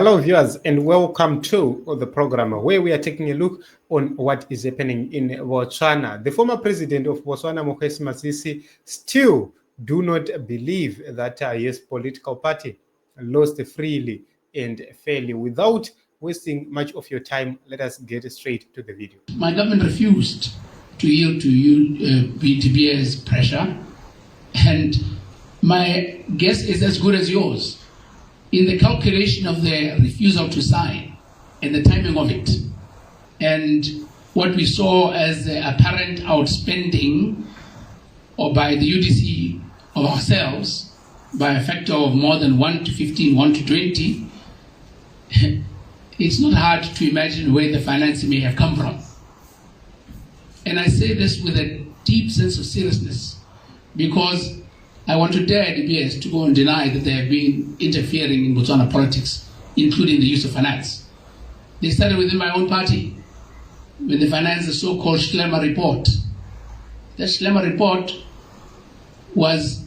Hello, viewers, and welcome to the program where we are taking a look on what is happening in Botswana. The former president of Botswana, Mokgweetsi Masisi, still do not believe that his political party lost freely and fairly. Without wasting much of your time, let us get straight to the video. My government refused to yield to BTBA's pressure, and my guess is as good as yours in the calculation of the refusal to sign and the timing of it, and what we saw as the apparent outspending or by the UDC of ourselves by a factor of more than 1 to 15, 1 to 20, it's not hard to imagine where the financing may have come from. And I say this with a deep sense of seriousness because I want to dare DBS to go and deny that they have been interfering in Botswana politics, including the use of finance. They started within my own party when they financed the so-called Schlemmer report. That Schlemmer report was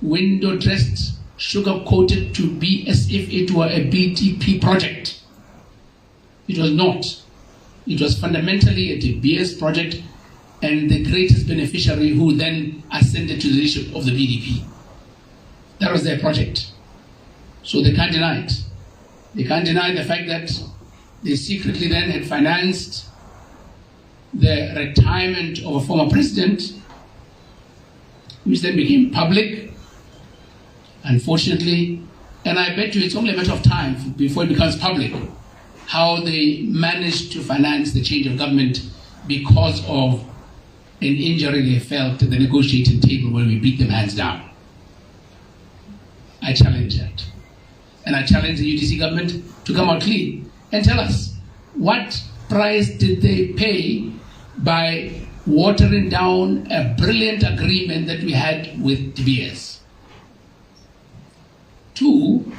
window-dressed, sugar-coated to be as if it were a BTP project. It was not. It was fundamentally a DBS project, and the greatest beneficiary who then ascended to the leadership of the BDP. That was their project. So they can't deny it. They can't deny the fact that they secretly then had financed the retirement of a former president, which then became public, unfortunately. And I bet you it's only a matter of time before it becomes public how they managed to finance the change of government because of an injury they felt at the negotiating table when we beat them hands down. I challenge that. And I challenge the UDC government to come out clean and tell us what price did they pay by watering down a brilliant agreement that we had with DBS. Two,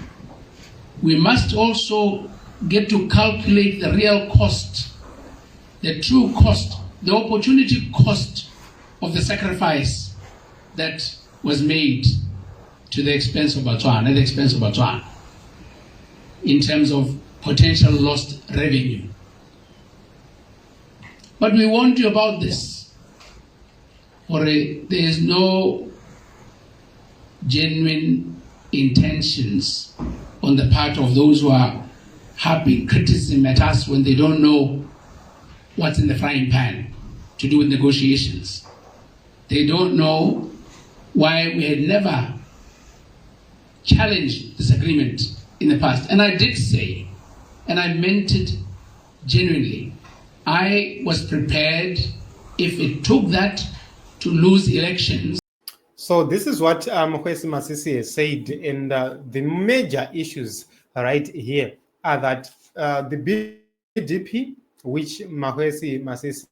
we must also get to calculate the real cost, the true cost, the opportunity cost of the sacrifice that was made to the expense of Botswana, in terms of potential lost revenue. But we warned you about this, for there is no genuine intentions on the part of those who are harping criticism at us when they don't know what's in the frying pan to do with negotiations. They don't know why we had never challenged this agreement in the past. And I did say, and I meant it genuinely, I was prepared, if it took that, to lose elections. So this is what Mokgweetsi Masisi has said, and the major issues right here are that the BDP, which Mokgweetsi Masisi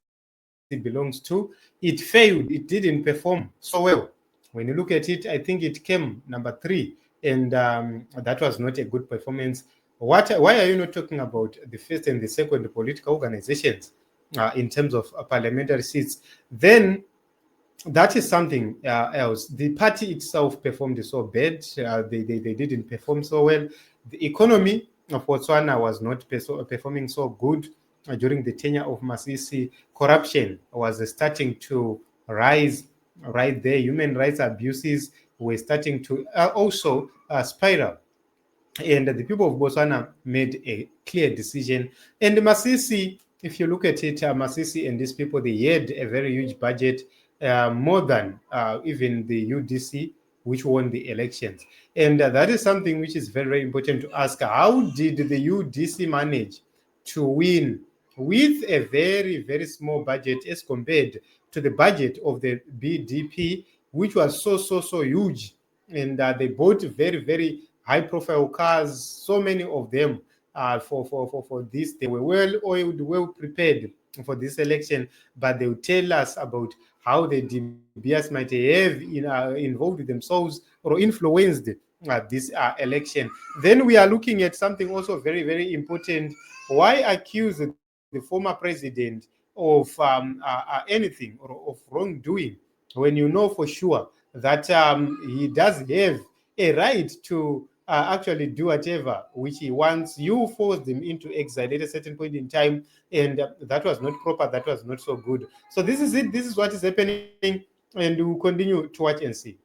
belongs to, it failed. It didn't perform so well. When you look at it, I think it came number 3, and that was not a good performance. Why are you not talking about the first and the second political organizations in terms of parliamentary seats? Then that is something else. The party itself performed so bad. They didn't perform so well. The economy of Botswana was not performing so good during the tenure of Masisi. Corruption was starting to rise right there. Human rights abuses were starting to also spiral. And the people of Botswana made a clear decision. And Masisi, if you look at it, Masisi and these people, they had a very huge budget, more than even the UDC, which won the elections. And that is something which is very, very important to ask. How did the UDC manage to win with a very, very small budget as compared to the budget of the BDP, which was so huge? And they bought very, very high-profile cars, so many of them for this. They were well-oiled, well-prepared for this election, but they will tell us about how the DBS might have involved themselves or influenced this election. Then we are looking at something also very, very important. Why accuse the former president of anything or of wrongdoing when you know for sure that he does have a right to actually do whatever which he wants. You forced him into exile at a certain point in time, and that was not proper, that was not so good. So this is it, this is what is happening, and we'll continue to watch and see.